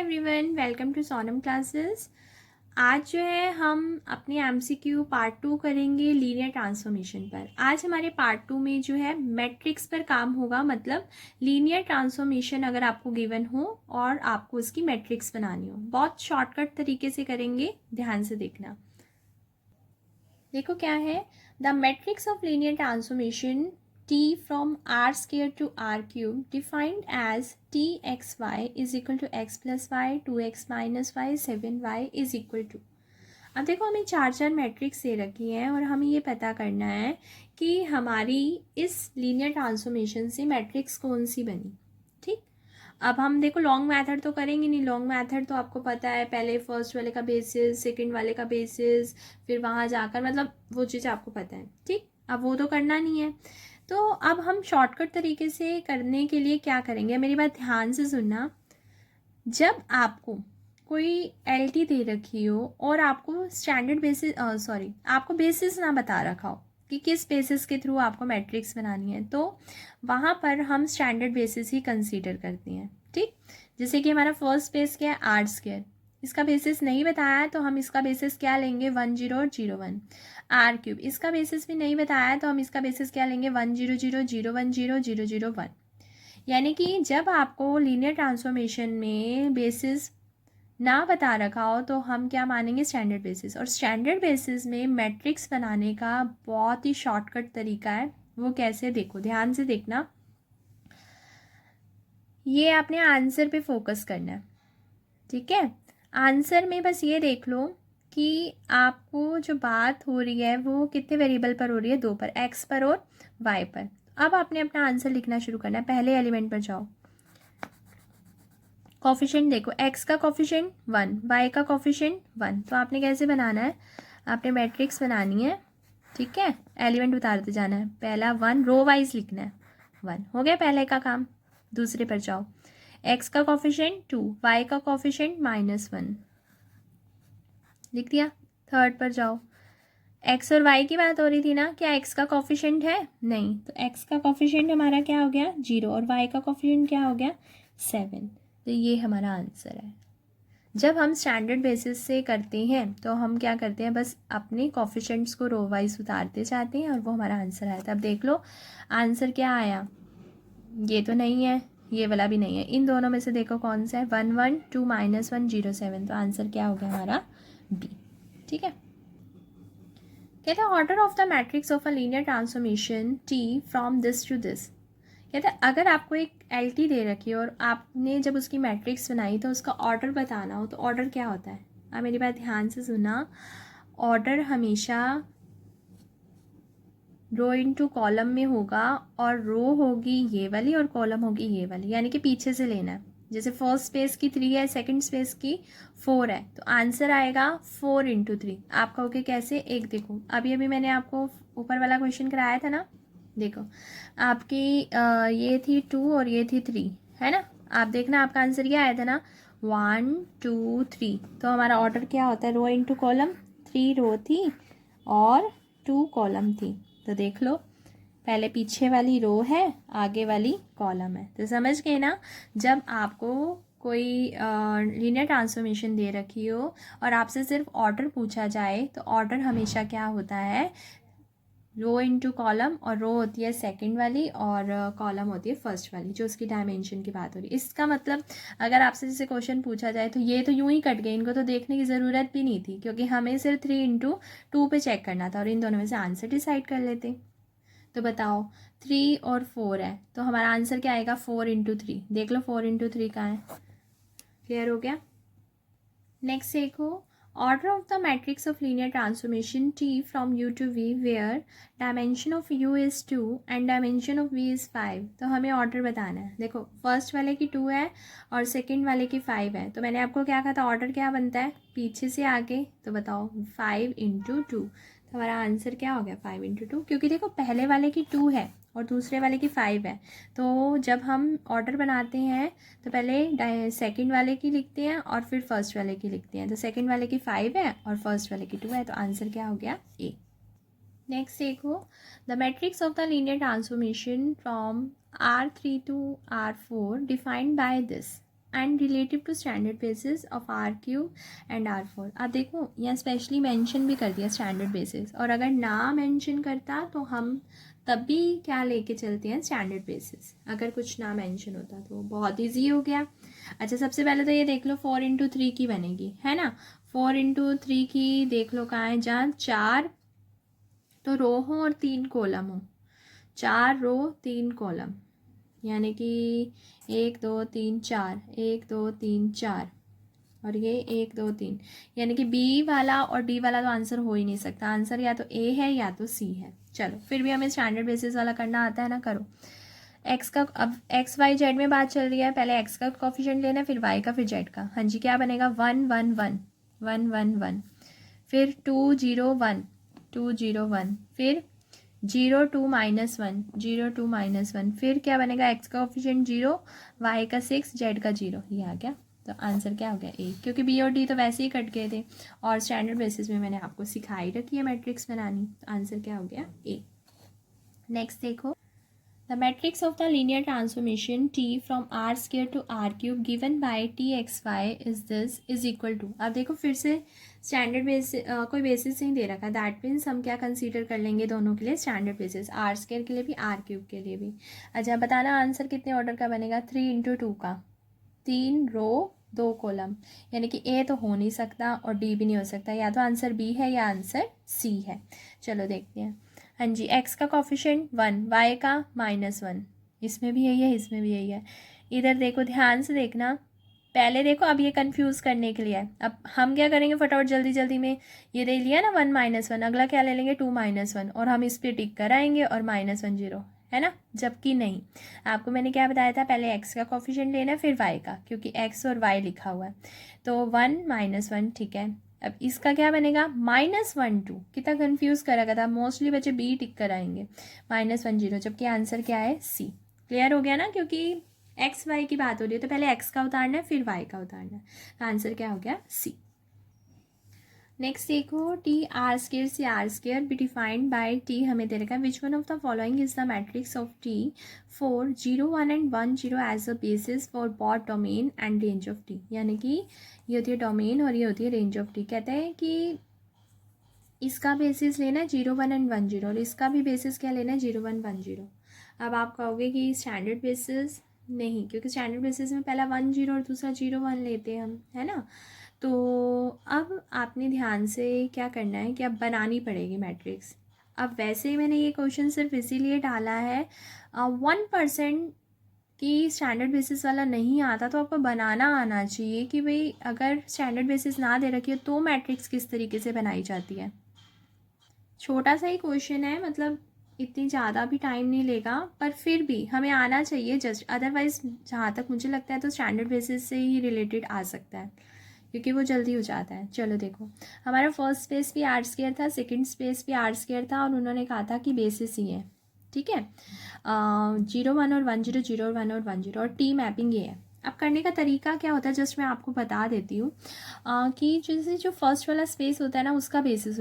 Everyone, welcome to Sonam classes. आज जो है हम अपने एमसीक्यू पार्ट 2 करेंगे लीनियर ट्रांसफॉर्मेशन पर। आज हमारे पार्ट 2 में जो है मैट्रिक्स पर काम होगा, मतलब लीनियर ट्रांसफॉर्मेशन अगर आपको गिवन हो और आपको उसकी मैट्रिक्स बनानी हो। बहुत शॉर्टकट तरीके से करेंगे, ध्यान से देखना। देखो क्या है, the matrix of linear transformation t from r square to r cube defined as txy is equal to x plus y 2x minus y 7y is equal to। अब देखो हमें चार मैट्रिक्स दे रखी हैं और हमें ये पता करना है कि हमारी इस लीनियर ट्रांसफॉर्मेशन से मैट्रिक्स कौन सी बनी। ठीक, अब हम देखो लॉन्ग मैथड तो करेंगे नहीं। लॉन्ग मैथड तो आपको पता है, पहले फर्स्ट वाले का बेसिस, सेकंड वाले का बेसिस, फिर वहाँ जाकर मतलब वो चीज़ आपको पता है। ठीक, अब वो तो करना नहीं है। तो अब हम शॉर्टकट तरीके से करने के लिए क्या करेंगे, मेरी बात ध्यान से सुनना। जब आपको कोई एलटी दे रखी हो और आपको स्टैंडर्ड बेसिस आपको बेसिस ना बता रखा हो कि किस बेसिस के थ्रू आपको मैट्रिक्स बनानी है, तो वहाँ पर हम स्टैंडर्ड बेसिस ही कंसीडर करते हैं। ठीक, जैसे कि हमारा फर्स्ट बेस क्या है, आर स्क्वायर। इसका बेसिस नहीं बताया है तो हम इसका बेसिस क्या लेंगे, 1 0 0 1। आर क्यूब, इसका बेसिस भी नहीं बताया है तो हम इसका बेसिस क्या लेंगे, 1 0 0 0 1 0 0 0 1। यानी कि जब आपको लीनियर ट्रांसफॉर्मेशन में बेसिस ना बता रखा हो तो हम क्या मानेंगे, स्टैंडर्ड बेसिस। और स्टैंडर्ड बेसिस में मैट्रिक्स बनाने का बहुत ही शॉर्टकट तरीका है। वो कैसे, देखो ध्यान से देखना। ये आपने आंसर पे फोकस करना है, ठीक है। आंसर में बस ये देख लो कि आपको जो बात हो रही है वो कितने वेरिएबल पर हो रही है, 2 पर, एक्स पर और वाई पर। अब आपने अपना आंसर लिखना शुरू करना है। पहले एलिमेंट पर जाओ, कॉफिशिएंट देखो, एक्स का कॉफिशिएंट 1, वाई का कॉफिशिएंट 1। तो आपने कैसे बनाना है, आपने मैट्रिक्स बनानी है, ठीक है। एलिमेंट उतारते जाना है, पहला 1, रो वाइज लिखना है। 1 हो गया पहले का काम। दूसरे पर जाओ, एक्स का कॉफिशिएंट 2, वाई का कॉफिशिएंट -1 लिख दिया। थर्ड पर जाओ, एक्स और वाई की बात हो रही थी ना, क्या एक्स का कॉफिशिएंट है, नहीं, तो एक्स का कॉफिशिएंट हमारा क्या हो गया, 0, और वाई का कॉफिशिएंट क्या हो गया, 7। तो ये हमारा आंसर है। जब हम स्टैंडर्ड बेसिस से करते हैं तो हम क्या करते हैं, बस अपने कॉफिशिएंट्स को रो वाइज उतारते जाते हैं और वो हमारा आंसर आया था। अब देख लो आंसर क्या आया, ये तो नहीं है, ये वाला भी नहीं है, इन दोनों में से देखो कौन सा है, 1 1 2 -1 0 7। तो आंसर क्या हो गया हमारा, बी। ठीक है, कहते हैं order of the matrix of a linear transformation T from this to this. कहते हैं अगर आपको एक एल दे रखी है और आपने जब उसकी मैट्रिक्स बनाई तो उसका ऑर्डर बताना हो, तो ऑर्डर क्या होता है। आप मेरी बात ध्यान से सुना, ऑर्डर हमेशा रो इनटू कॉलम में होगा, और रो होगी ये वाली और कॉलम होगी ये वाली, यानी कि पीछे से लेना है। जैसे फर्स्ट स्पेस की 3 है, सेकंड स्पेस की 4 है, तो आंसर आएगा 4 × 3। आप कहोगे कैसे, एक देखो अभी अभी मैंने आपको ऊपर वाला क्वेश्चन कराया था ना, देखो आपकी ये थी 2 और ये थी 3, है ना। आप देखना आपका आंसर क्या आया था ना, 1 2 3। तो हमारा ऑर्डर क्या होता है, रो इनटू कॉलम। 3 रो थी और 2 कॉलम थी, तो देख लो पहले पीछे वाली रो है, आगे वाली कॉलम है। तो समझ गए ना, जब आपको कोई लीनियर ट्रांसफॉर्मेशन दे रखी हो और आपसे सिर्फ ऑर्डर पूछा जाए तो ऑर्डर हमेशा क्या होता है, रो इनटू कॉलम, और रो होती है सेकंड वाली और कॉलम होती है फर्स्ट वाली, जो उसकी डायमेंशन की बात हो रही है। इसका मतलब अगर आपसे जैसे क्वेश्चन पूछा जाए तो ये तो यूं ही कट गए, इनको तो देखने की ज़रूरत भी नहीं थी, क्योंकि हमें सिर्फ 3 × 2 पे चेक करना था और इन दोनों में से आंसर डिसाइड कर लेते। तो बताओ 3 और 4 है, तो हमारा आंसर क्या आएगा, 4 × 3। देख लो 4 × 3 कहाँ है, क्लियर हो गया। नेक्स्ट देखो, order of the matrix of linear transformation T from U to V where dimension of U is 2 and dimension of V is 5। तो हमें ऑर्डर बताना है। देखो फर्स्ट वाले की 2 है और सेकंड वाले की 5 है, तो मैंने आपको क्या कहा था, ऑर्डर क्या बनता है, पीछे से आगे। तो बताओ 5 × 2, तो हमारा आंसर क्या हो गया, 5 × 2। क्योंकि देखो पहले वाले की 2 है और दूसरे वाले की 5 है, तो जब हम ऑर्डर बनाते हैं तो पहले सेकंड वाले की लिखते हैं और फिर फर्स्ट वाले की लिखते हैं। तो सेकंड वाले की 5 है और फर्स्ट वाले की 2 है, तो आंसर क्या हो गया, ए। नेक्स्ट देखो, the matrix of the linear transformation फ्रॉम R3 to R4 defined by this. And relative to standard basis of R³ and R4। अब देखो यहाँ स्पेशली मेंशन भी कर दिया स्टैंडर्ड बेसिस, और अगर ना मेंशन करता तो हम तब भी क्या लेके चलते हैं, स्टैंडर्ड बेसिस, अगर कुछ ना मेंशन होता तो बहुत इजी हो गया। अच्छा सबसे पहले तो ये देख लो 4×3 की बनेगी, है ना। 4×3 की देख लो कहाँ है, जहाँ 4 तो रो हो और 3 कॉलम हो, 4 रो 3 कॉलम, यानी कि 1 2 3 4, 1 2 3 4, और ये 1 2 3, यानी कि बी वाला और डी वाला तो आंसर हो ही नहीं सकता, आंसर या तो ए है या तो सी है। चलो फिर भी हमें स्टैंडर्ड बेसिस वाला करना आता है ना, करो। एक्स का, अब एक्स वाई जेड में बात चल रही है, पहले एक्स का कॉफिशिएंट लेना है, फिर वाई का, फिर जेड का। हाँ जी, क्या बनेगा, 1 1 1 1 1 1, फिर 2 0 1 2 0 1, फिर 0 2 -1 0 2 -1, फिर क्या बनेगा, एक्स का कॉफिशिएंट 0, वाई का 6, जेड का 0, ये आ गया। तो आंसर क्या हो गया, ए, क्योंकि बी और डी तो वैसे ही कट गए थे और स्टैंडर्ड बेसिस में मैंने आपको सिखाई रखी है मैट्रिक्स बनानी, तो आंसर क्या हो गया, ए। नेक्स्ट देखो, the matrix of the linear transformation T from R² to R³ given by TXY is this is equal to. अब देखो फिर से स्टैंडर्ड बेसिस, कोई बेसिस नहीं दे रखा, दैट मीन्स हम क्या कंसीडर कर लेंगे दोनों के लिए स्टैंडर्ड बेसिस, R² के लिए भी R³ के लिए भी। अच्छा बताना आंसर कितने ऑर्डर का बनेगा, 3×2 का, 3 रो 2 कॉलम, यानी कि ए तो हो नहीं सकता और डी भी नहीं हो सकता, या तो आंसर बी है या आंसर सी है। चलो देखते हैं। हाँ जी, एक्स का कॉफिशिएंट 1, वाई का -1, इसमें भी यही है, इसमें भी यही है। इधर देखो ध्यान से देखना, पहले देखो, अब ये कंफ्यूज करने के लिए है। अब हम क्या करेंगे फटाफट जल्दी जल्दी में, ये दे लिया ना 1 -1, अगला क्या ले लेंगे 2 -1, और हम इस पर टिक कराएंगे और -1 0, है ना। जबकि नहीं, आपको मैंने क्या बताया था, पहले एक्स का कॉफिशिएंट लेना है फिर वाई का, क्योंकि एक्स और वाई लिखा हुआ है। तो 1 -1 ठीक है। अब इसका क्या बनेगा, -1 2, कितना कंफ्यूज करा गया था, मोस्टली बच्चे बी टिक कराएंगे, -1 0, जबकि आंसर क्या है, सी। क्लियर हो गया ना, क्योंकि एक्स वाई की बात हो रही है तो पहले एक्स का उतारना है फिर वाई का उतारना है, तो आंसर क्या हो गया, सी। नेक्स्ट देखो, TR² से R² be defined by T हमें दे रखा है, which one of the following is the matrix of T for 0 1 and 1 0 as a basis for both domain and range of T, यानी कि ये होती है डोमेन और ये होती है रेंज ऑफ टी। कहते हैं कि इसका बेसिस लेना है 0 1 एंड 1 0, और इसका भी बेसिस क्या लेना है, 0 1 1 0। अब आप कहोगे कि स्टैंडर्ड बेसिस नहीं, क्योंकि स्टैंडर्ड बेसिस में पहला 1 0 और दूसरा 0 1 लेते हैं हम, है ना। तो अब आपने ध्यान से क्या करना है कि अब बनानी पड़ेगी मैट्रिक्स। अब वैसे ही मैंने ये क्वेश्चन सिर्फ इसीलिए डाला है, 1% कि स्टैंडर्ड बेसिस वाला नहीं आता, तो आपको बनाना आना चाहिए कि भाई अगर स्टैंडर्ड बेसिस ना दे रखी हो तो मैट्रिक्स किस तरीके से बनाई जाती है। छोटा सा ही क्वेश्चन है, मतलब इतनी ज़्यादा भी टाइम नहीं लेगा, पर फिर भी हमें आना चाहिए जस्ट, अदरवाइज़ जहाँ तक मुझे लगता है तो स्टैंडर्ड बेसिस से ही रिलेटेड आ सकता है, क्योंकि वो जल्दी हो जाता है। चलो देखो, हमारा फर्स्ट स्पेस भी R² था, सेकंड स्पेस भी R² था, और उन्होंने कहा था कि बेसिस ही है, ठीक है। 0 1 और 1 0, 0 और 1 और 1 0, और टी मैपिंग ये है। अब करने का तरीका क्या होता है, जस्ट मैं आपको बता देती हूँ कि जैसे जो फर्स्ट वाला स्पेस होता है ना, उसका बेसिस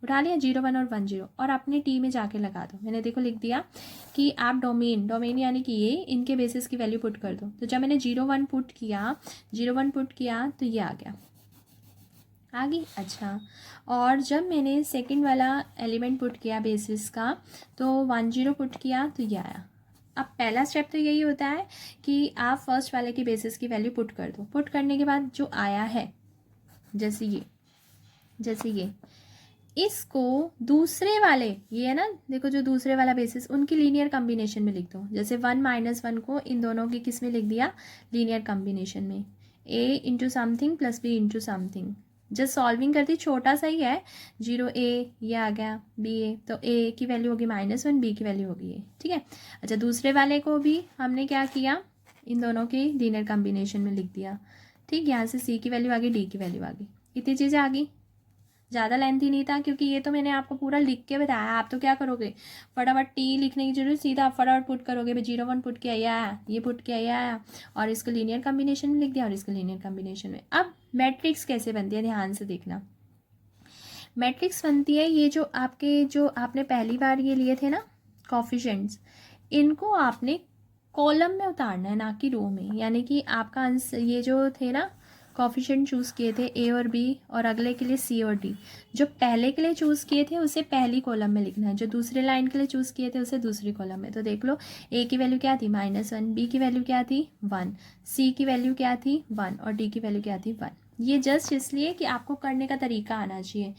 उठा लिया 0 1 और 1 0, और अपने टी में जाके लगा दो। मैंने देखो लिख दिया कि आप डोमेन यानी कि ये इनके बेसिस की वैल्यू पुट कर दो। तो जब मैंने 0 1 पुट किया, 0 1 पुट किया तो ये आ गया, आ गई। अच्छा, और जब मैंने सेकंड वाला एलिमेंट पुट किया बेसिस का, तो 1 0 पुट किया तो ये आया। अब पहला स्टेप तो यही होता है कि आप फर्स्ट वाले की बेसिस की वैल्यू पुट कर दो। पुट करने के बाद जो आया है, जैसे ये इसको दूसरे वाले, ये है ना, देखो जो दूसरे वाला बेसिस, उनकी लीनियर कॉम्बिनेशन में लिख दो। जैसे 1 -1 को इन दोनों की किस में लिख दिया, लीनियर कॉम्बिनेशन में, a into something plus b into something. Just solving करती, छोटा सा ही है, 0 a ये आ गया, b a, तो a की वैल्यू होगी -1, b की वैल्यू होगी ये, ठीक है। अच्छा, दूसरे वाले को भी हमने क्या किया, इन दोनों की लीनियर कॉम्बिनेशन में लिख दिया, ठीक। यहाँ से c की वैल्यू आ गई, d की वैल्यू आ गई, इतनी चीज़ें आ गई। ज़्यादा लेंथी नहीं था, क्योंकि ये तो मैंने आपको पूरा लिख के बताया। आप तो क्या करोगे, फटाफट टी लिखने की जरूरत, सीधा आप फटाफट पुट करोगे, भाई 0 1 पुट किया ये आया, ये पुट किया ये आया, और इसको लीनियर कॉम्बिनेशन में लिख दिया और इसको लीनियर कॉम्बिनेशन में। अब मैट्रिक्स कैसे बनती है, ध्यान से देखना। मैट्रिक्स बनती है, ये जो आपने पहली बार ये लिए थे ना कॉफिशिएंट्स, इनको आपने कॉलम में उतारना है, ना कि रो में। यानी कि आपका आंसर ये जो थे ना कॉफिशिएंट चूज़ किए थे ए और बी, और अगले के लिए सी और डी, जो पहले के लिए चूज़ किए थे उसे पहली कॉलम में लिखना है, जो दूसरे लाइन के लिए चूज़ किए थे उसे दूसरी कॉलम में। तो देख लो, ए की वैल्यू क्या थी -1, बी की वैल्यू क्या थी 1, सी की वैल्यू क्या थी 1 और डी की वैल्यू क्या थी 1। ये जस्ट इसलिए कि आपको करने का तरीका आना चाहिए।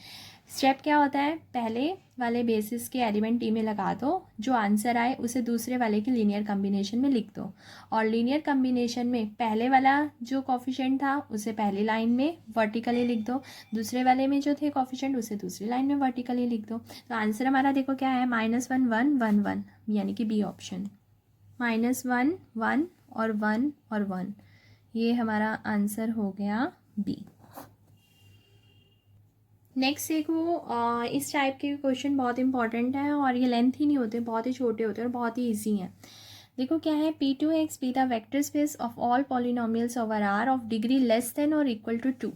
स्टेप क्या होता है, पहले वाले बेसिस के एलिमेंट टी में लगा दो, जो आंसर आए उसे दूसरे वाले की लीनियर कम्बिनेशन में लिख दो, और लीनियर कम्बिनेशन में पहले वाला जो कॉफिशेंट था उसे पहली लाइन में वर्टिकली लिख दो, दूसरे वाले में जो थे कॉफिशेंट उसे दूसरी लाइन में वर्टिकली लिख दो। तो आंसर हमारा देखो क्या है, -1 1 1 1, यानी कि बी ऑप्शन, -1 1 और 1 और 1, ये हमारा आंसर हो गया बी। नेक्स्ट देखो, इस टाइप के क्वेश्चन बहुत इंपॉर्टेंट है, और ये लेंथ ही नहीं होते, बहुत ही छोटे होते हैं और बहुत ही ईजी हैं। देखो क्या है, P2x B the vector space of all polynomials over R of degree less than और इक्वल टू 2।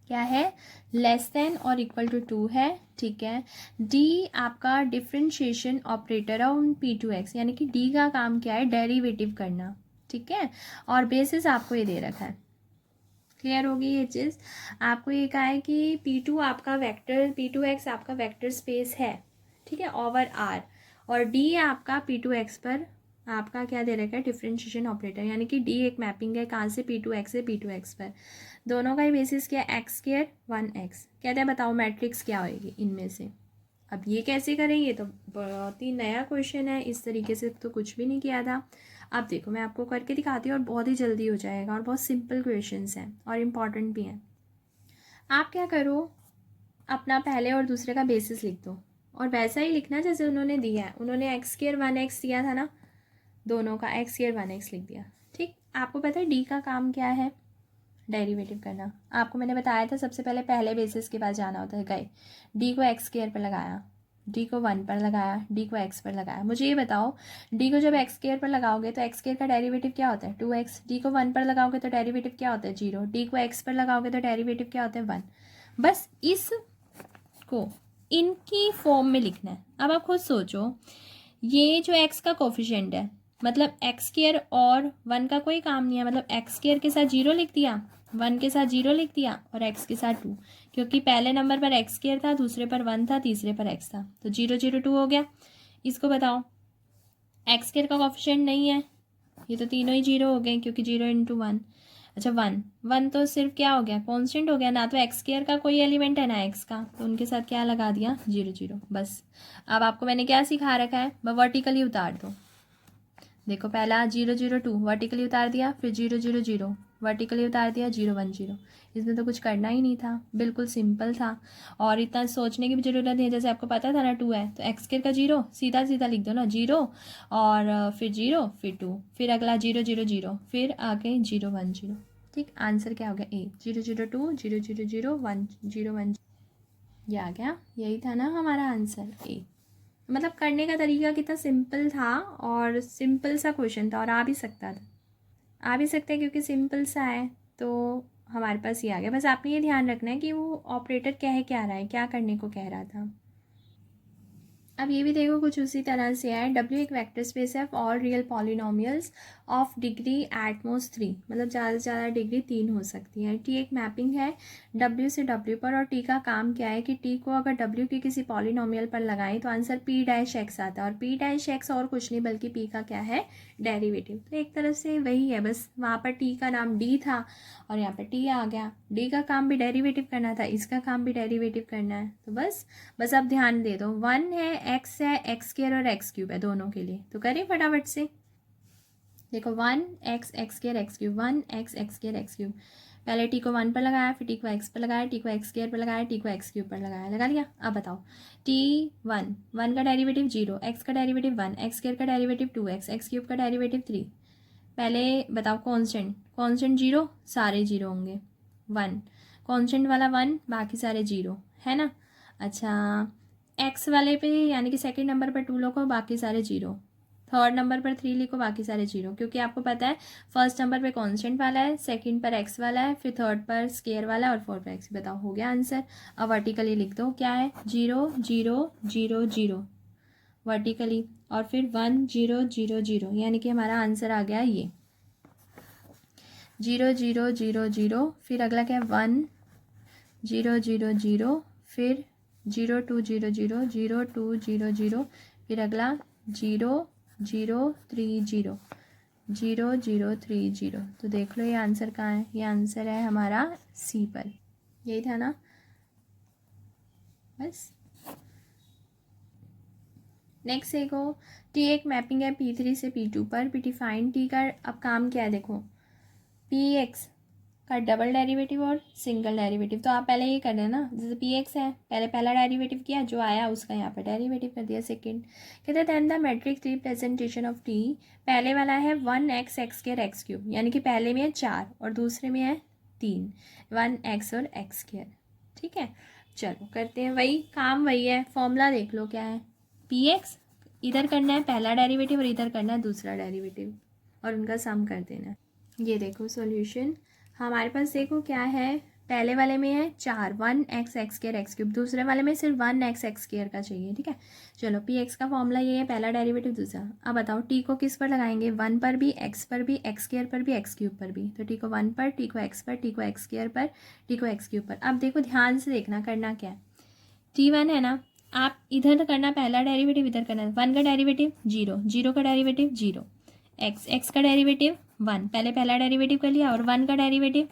क्या है, लेस देन और इक्वल टू 2 है, ठीक है। D आपका डिफ्रेंशिएशन ऑपरेटर है ऑन P2x, यानी कि D का काम क्या है, डेरिवेटिव करना, ठीक है। और बेसिस आपको ये दे रखा है, क्लियर होगी ये चीज़। आपको ये कहा है कि P2 आपका वेक्टर, P2x आपका वेक्टर स्पेस है, ठीक है, ओवर R, और D आपका P2x पर आपका क्या दे रखा है, डिफरेंशिएशन ऑपरेटर, यानी कि D एक मैपिंग है कहाँ से, P2x से P2x पर। दोनों का ही बेसिस क्या है, x स्क्वायर 1x। कहते हैं बताओ मैट्रिक्स क्या होएगी इनमें से। अब ये कैसे करें, ये तो बहुत ही नया क्वेश्चन है, इस तरीके से तो कुछ भी नहीं किया था। अब देखो मैं आपको करके दिखाती हूँ और बहुत ही जल्दी हो जाएगा, और बहुत सिंपल क्वेश्चंस हैं और इम्पॉर्टेंट भी हैं। आप क्या करो, अपना पहले और दूसरे का बेसिस लिख दो, और वैसा ही लिखना जैसे उन्होंने दिया है। उन्होंने x स्क्वायर 1x दिया था ना, दोनों का x स्क्वायर 1x लिख दिया, ठीक। आपको पता है डी का काम क्या है, डेरिवेटिव करना। आपको मैंने बताया था सबसे पहले पहले बेसिस के पास जाना होता है, गए डी को एक्स स्क्वायर पर लगाया, डी को 1 पर लगाया, डी को एक्स पर लगाया। मुझे ये बताओ, डी को जब एक्स स्क्वायर पर लगाओगे तो एक्स स्क्वायर का डेरिवेटिव क्या होता है 2x, डी को 1 पर लगाओगे तो डेरिवेटिव क्या होता है 0, डी को एक्स पर लगाओगे तो डेरिवेटिव क्या होता है 1। बस इसको इनकी फॉर्म में लिखना है। अब आप खुद सोचो, ये जो एक्स का कोफिशिएंट है, मतलब एक्स स्क्वायर और 1 का कोई काम नहीं है, मतलब एक्स स्क्वायर के साथ 0 लिख दिया, 1 के साथ 0 लिख दिया, और x के साथ 2, क्योंकि पहले नंबर पर एक्स स्क्वायर था, दूसरे पर 1 था, तीसरे पर x था, तो 0 0 2 हो गया। इसको बताओ, एक्स स्क्वायर का कोफिशिएंट नहीं है, ये तो तीनों ही 0 हो गए, क्योंकि 0 × 1। अच्छा 1 1 तो सिर्फ क्या हो गया, कांस्टेंट हो गया ना, तो एक्स स्क्वायर का कोई एलिमेंट है ना एक्स का, तो उनके साथ क्या लगा दिया 0 0। बस अब आपको मैंने क्या सिखा रखा है, वर्टिकली उतार दो। देखो पहला 0 0 2 वर्टिकली उतार दिया, फिर 0 0 0 वर्टिकली उतार दिया, 0 1 0। इसमें तो कुछ करना ही नहीं था, बिल्कुल सिंपल था, और इतना सोचने की भी ज़रूरत नहीं है। जैसे आपको पता था ना 2 है, तो एक्स स्क्वायर का 0 सीधा सीधा लिख दो ना, 0 और फिर 0 फिर 2, फिर अगला 0 0 0, फिर आगे 0 1 0, ठीक। आंसर क्या हो गया ए, 0 0 2 0 0 0 1 0 1, ये आ गया, यही था ना हमारा आंसर ए। मतलब करने का तरीका कितना सिंपल था, और सिंपल सा क्वेश्चन था, और आ भी सकता था, आ भी सकता है, क्योंकि सिंपल सा है तो हमारे पास ये आ गया। बस आपने ये ध्यान रखना है कि वो ऑपरेटर कह क्या रहा है, क्या करने को कह रहा था। अब ये भी देखो कुछ उसी तरह से है, W एक वेक्टर स्पेस है all real polynomials of degree at most 3, मतलब ज़्यादा से ज़्यादा डिग्री 3 हो सकती है। T एक मैपिंग है W से W पर, और T का काम क्या है कि T को अगर W की किसी पॉलिनोमियल पर लगाएं तो आंसर P' आता है, और P' और कुछ नहीं बल्कि P का क्या है, डेरिवेटिव। तो एक तरफ से वही है, बस वहाँ पर T का नाम D था और यहाँ पर T आ गया। D का काम भी डेरिवेटिव करना था, इसका काम भी डेरिवेटिव करना है, तो बस अब ध्यान दे दो, 1 है, x है, एक्स स्क्वायर और एक्स क्यूब है दोनों के लिए। तो करें फटाफट से, देखो 1 x x square x cube, 1 x x square x cube. पहले t को 1 पर लगाया, फिर t को x पर लगाया, t को एक्स स्क्वायर पर लगाया, t को एक्स क्यूब पर लगाया, लगा लिया। अब बताओ t 1 का डेरिवेटिव 0, x का डेरिवेटिव 1, एक्स स्क्वायर का डेरिवेटिव 2x, एक्स क्यूब का डेरिवेटिव 3। पहले बताओ कॉन्स्टेंट 0, सारे 0 होंगे, 1 कॉन्स्टेंट वाला 1, बाकी सारे 0 है ना। अच्छा एक्स वाले पे यानी कि सेकंड नंबर पर 2 लिखो, बाकी सारे 0, थर्ड नंबर पर 3 लिखो, बाकी सारे 0, क्योंकि आपको पता है फर्स्ट नंबर पे कांस्टेंट वाला है, सेकंड पर एक्स वाला है, फिर थर्ड पर स्क्वायर वाला है, और फोर्थ पर एक्स। बताओ हो गया आंसर। अब वर्टिकली लिख दो क्या है, 0 0 0 0, वर्टिकली, और फिर 1 0 0 0, यानी कि हमारा आंसर आ गया ये 0 0 0 0। फिर अगला क्या है 1 0 0 0, फिर 0 2 0 0 0 2 0 0, फिर अगला 0 0 3 0 0 0 3 0। तो देख लो ये आंसर कहाँ है, ये आंसर है हमारा सी पर। यही था ना, बस। नेक्स्ट देखो, टी एक मैपिंग है P3 से P2 पर। पी डिफाइन टी का अब काम क्या है देखो, पी एक्स का डबल डेरिवेटिव और सिंगल डेरिवेटिव। तो आप पहले ये कर देना, जैसे पी एक्स है, पहले पहला डेरिवेटिव किया, जो आया उसका यहाँ पर डेरिवेटिव कर दिया सेकंड। कहते हैं then the matrix representation of T, पहले वाला है 1x x square x cube, यानी कि पहले में है 4 और दूसरे में है 3, 1x और x स्क्वायर। ठीक है, चलो करते हैं, वही काम वही है, फॉर्मूला देख लो क्या है, पी एक्स इधर करना है पहला डेरिवेटिव और इधर करना है दूसरा डेरिवेटिव और उनका सम कर देना है। ये देखो सॉल्यूशन हमारे पास, देखो क्या है, पहले वाले में है 4, 1x x square x cube, दूसरे वाले में सिर्फ 1x x स्क्वायर का चाहिए। ठीक है, चलो पी एक्स का फॉर्मूला ये है, पहला डेरिवेटिव दूसरा। अब बताओ टी को किस पर लगाएंगे, 1 पर भी, x पर भी, x स्क्वायर पर भी, x क्यूब पर भी। तो टी को 1 पर, टी को x पर, टी को x स्क्वायर पर, टी को x क्यूब पर। अब देखो ध्यान से देखना, करना क्या है, T1 है ना, आप इधर करना पहला डेरिवेटिव, इधर करना 1 का डेरिवेटिव 0, 0 का डेरिवेटिव 0, x का डेरिवेटिव 1, पहले पहला डेरिवेटिव कर लिया, और 1 का डेरिवेटिव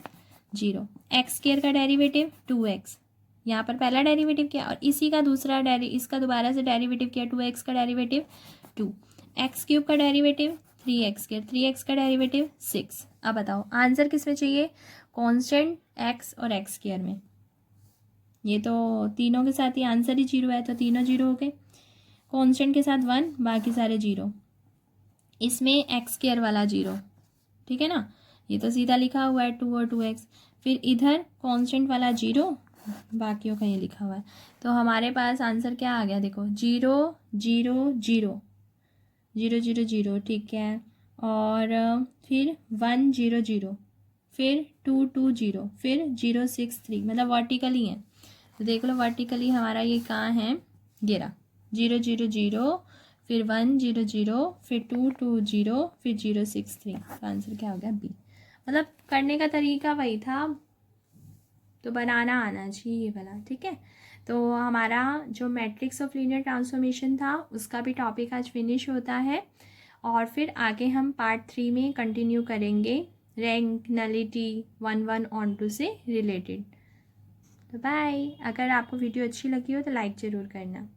0, x स्क्वायर का डेरिवेटिव 2x, यहाँ पर पहला डेरिवेटिव किया, और इसी का दूसरा इसका दोबारा से डेरिवेटिव किया, 2x का डेरिवेटिव 2, x क्यूब का डेरिवेटिव 3x स्क्वायर, 3x का डेरिवेटिव 6। अब बताओ आंसर किस में चाहिए, कॉन्स्टेंट x और x स्क्वायर में। ये तो तीनों के साथ ही आंसर ही 0 है, तो तीनों 0 हो गए, कॉन्स्टेंट के साथ 1, बाकी सारे 0, इसमें x स्क्वायर वाला 0। ठीक है ना, ये तो सीधा लिखा हुआ है 2 और 2x, फिर इधर कांस्टेंट वाला 0, बाकियों का ये लिखा हुआ है। तो हमारे पास आंसर क्या आ गया देखो, 0 0 0 0 0 0, ठीक है, और फिर 1 0 0, फिर 2 2 0, फिर 0 6 3, मतलब वर्टिकली है। तो देख लो वर्टिकली हमारा ये कहाँ है, ये रहा 0 0 0, फिर 1 0 0, फिर 2 2 0, फिर 0 6 3। तो आंसर क्या हो गया बी। मतलब करने का तरीका वही था, तो बनाना आना चाहिए ये वाला। ठीक है, तो हमारा जो मैट्रिक्स ऑफ लीनियर ट्रांसफॉर्मेशन था उसका भी टॉपिक आज फिनिश होता है, और फिर आगे हम पार्ट 3 में कंटिन्यू करेंगे रैंक, नलिटी, 1 1 ऑन 2 से रिलेटेड। तो बाय। अगर आपको वीडियो अच्छी लगी हो तो लाइक ज़रूर करना।